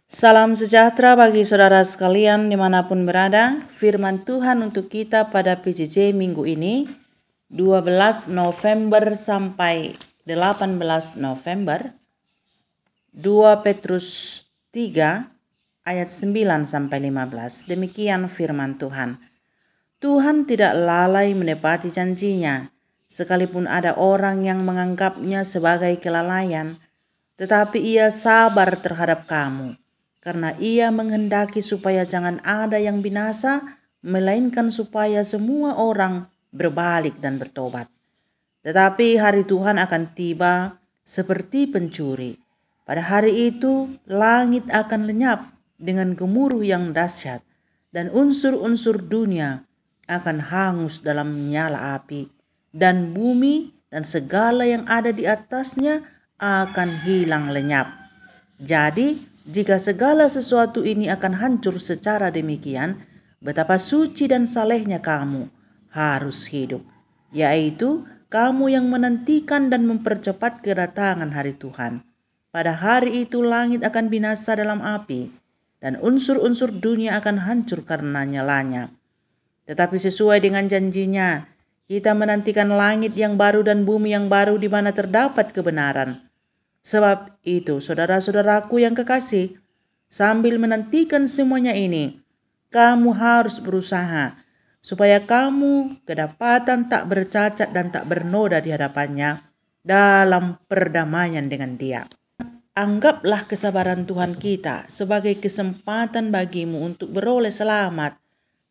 Salam sejahtera bagi saudara sekalian dimanapun berada. Firman Tuhan untuk kita pada PJJ minggu ini 12 November sampai 18 November 2 Petrus 3 ayat 9 sampai 15. Demikian firman Tuhan. Tuhan tidak lalai menepati janjinya, sekalipun ada orang yang menganggapnya sebagai kelalaian, tetapi ia sabar terhadap kamu, karena ia menghendaki supaya jangan ada yang binasa, melainkan supaya semua orang berbalik dan bertobat. Tetapi hari Tuhan akan tiba seperti pencuri. Pada hari itu langit akan lenyap dengan gemuruh yang dahsyat, dan unsur-unsur dunia akan hangus dalam nyala api, dan bumi dan segala yang ada di atasnya akan hilang lenyap. Jadi, jika segala sesuatu ini akan hancur secara demikian, betapa suci dan salehnya kamu harus hidup, yaitu kamu yang menantikan dan mempercepat kedatangan hari Tuhan. Pada hari itu langit akan binasa dalam api, dan unsur-unsur dunia akan hancur karena nyalanya. Tetapi sesuai dengan janjinya, kita menantikan langit yang baru dan bumi yang baru di mana terdapat kebenaran. Sebab itu, saudara-saudaraku yang kekasih, sambil menantikan semuanya ini, kamu harus berusaha supaya kamu kedapatan tak bercacat dan tak bernoda di hadapannya dalam perdamaian dengan Dia. Anggaplah kesabaran Tuhan kita sebagai kesempatan bagimu untuk beroleh selamat,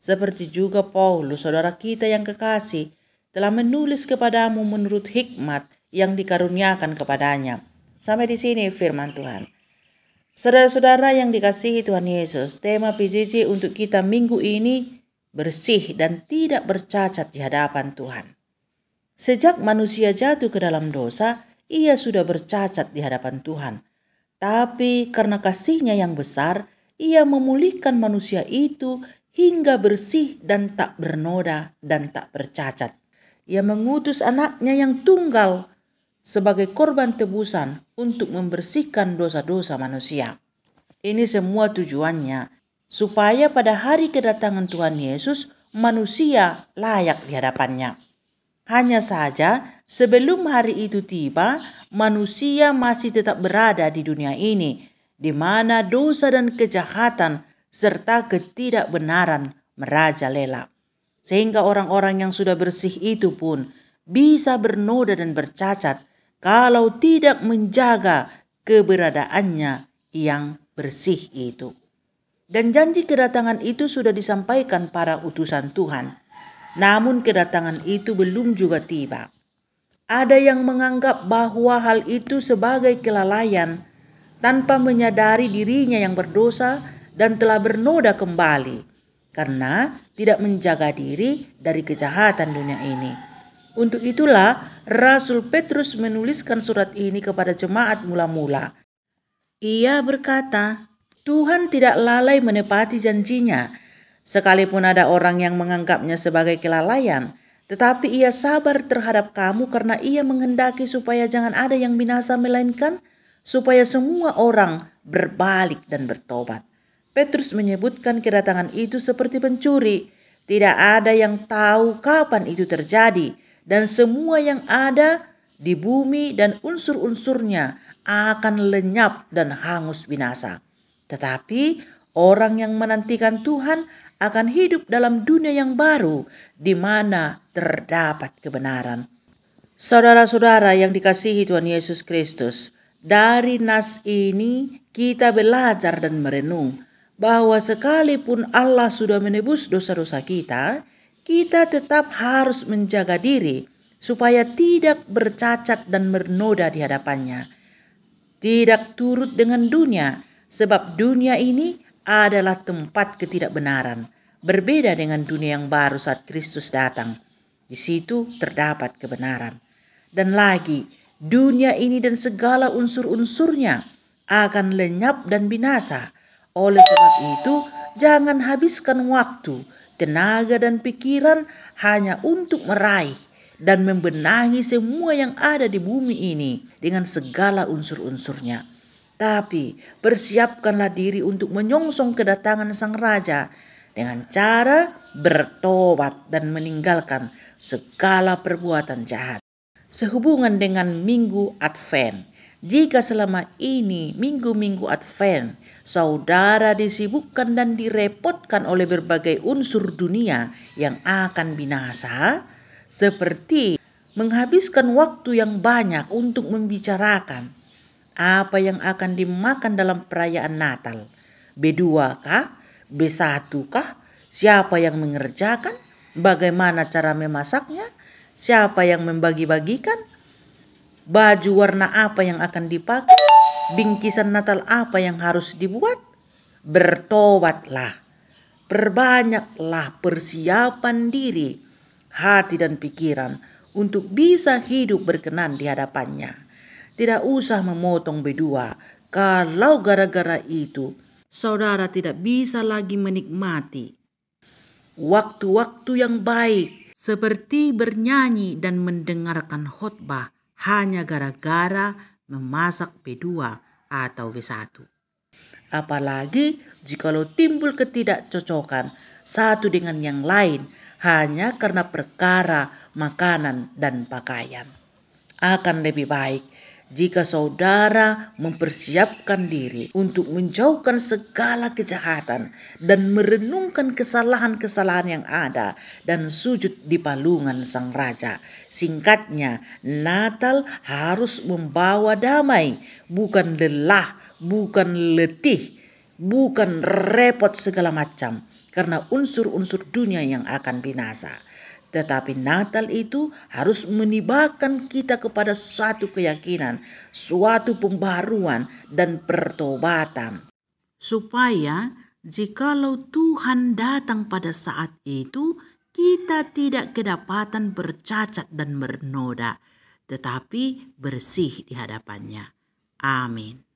seperti juga Paulus, saudara kita yang kekasih, telah menulis kepadamu menurut hikmat yang dikaruniakan kepadanya. Sampai di sini firman Tuhan. Saudara-saudara yang dikasihi Tuhan Yesus, tema PJJ untuk kita minggu ini bersih dan tidak bercacat di hadapan Tuhan. Sejak manusia jatuh ke dalam dosa, ia sudah bercacat di hadapan Tuhan. Tapi karena kasih-Nya yang besar, ia memulihkan manusia itu hingga bersih dan tak bernoda dan tak bercacat. Ia mengutus anaknya yang tunggal sebagai korban tebusan untuk membersihkan dosa-dosa manusia. Ini semua tujuannya supaya pada hari kedatangan Tuhan Yesus manusia layak di hadapannya. Hanya saja sebelum hari itu tiba, manusia masih tetap berada di dunia ini, di mana dosa dan kejahatan serta ketidakbenaran merajalela. Sehingga orang-orang yang sudah bersih itu pun bisa bernoda dan bercacat kalau tidak menjaga keberadaannya yang bersih itu. Dan janji kedatangan itu sudah disampaikan para utusan Tuhan. Namun kedatangan itu belum juga tiba. Ada yang menganggap bahwa hal itu sebagai kelalaian tanpa menyadari dirinya yang berdosa dan telah bernoda kembali karena tidak menjaga diri dari kejahatan dunia ini. Untuk itulah Rasul Petrus menuliskan surat ini kepada jemaat mula-mula. Ia berkata, Tuhan tidak lalai menepati janjinya, sekalipun ada orang yang menganggapnya sebagai kelalaian, tetapi ia sabar terhadap kamu karena ia menghendaki supaya jangan ada yang binasa melainkan supaya semua orang berbalik dan bertobat. Petrus menyebutkan kedatangan itu seperti pencuri. Tidak ada yang tahu kapan itu terjadi, dan semua yang ada di bumi dan unsur-unsurnya akan lenyap dan hangus binasa. Tetapi orang yang menantikan Tuhan akan hidup dalam dunia yang baru di mana terdapat kebenaran. Saudara-saudara yang dikasihi Tuhan Yesus Kristus, dari nas ini kita belajar dan merenung bahwa sekalipun Allah sudah menebus dosa-dosa kita, kita tetap harus menjaga diri supaya tidak bercacat dan bernoda di hadapannya. Tidak turut dengan dunia, sebab dunia ini adalah tempat ketidakbenaran, berbeda dengan dunia yang baru saat Kristus datang. Di situ terdapat kebenaran. Dan lagi, dunia ini dan segala unsur-unsurnya akan lenyap dan binasa. Oleh sebab itu, jangan habiskan waktu, tenaga dan pikiran hanya untuk meraih dan membenahi semua yang ada di bumi ini dengan segala unsur-unsurnya. Tapi persiapkanlah diri untuk menyongsong kedatangan Sang Raja dengan cara bertobat dan meninggalkan segala perbuatan jahat. Sehubungan dengan Minggu Advent, jika selama ini minggu-minggu Advent saudara disibukkan dan direpotkan oleh berbagai unsur dunia yang akan binasa, seperti menghabiskan waktu yang banyak untuk membicarakan apa yang akan dimakan dalam perayaan Natal. B2 kah? B1 kah? Siapa yang mengerjakan? Bagaimana cara memasaknya? Siapa yang membagi-bagikan? Baju warna apa yang akan dipakai? Bingkisan Natal apa yang harus dibuat? Bertobatlah. Perbanyaklah persiapan diri, hati dan pikiran untuk bisa hidup berkenan di hadapannya. Tidak usah memotong B2 kalau gara-gara itu saudara tidak bisa lagi menikmati waktu-waktu yang baik seperti bernyanyi dan mendengarkan khotbah hanya gara-gara memasak B2 atau B1. Apalagi jikalau timbul ketidakcocokan satu dengan yang lain hanya karena perkara makanan dan pakaian. Akan lebih baik jika saudara mempersiapkan diri untuk menjauhkan segala kejahatan dan merenungkan kesalahan-kesalahan yang ada dan sujud di palungan Sang Raja. Singkatnya, Natal harus membawa damai, bukan lelah, bukan letih, bukan repot segala macam karena unsur-unsur dunia yang akan binasa. Tetapi Natal itu harus menibakan kita kepada suatu keyakinan, suatu pembaruan dan pertobatan. Supaya jikalau Tuhan datang pada saat itu, kita tidak kedapatan bercacat dan bernoda, tetapi bersih di hadapannya. Amin.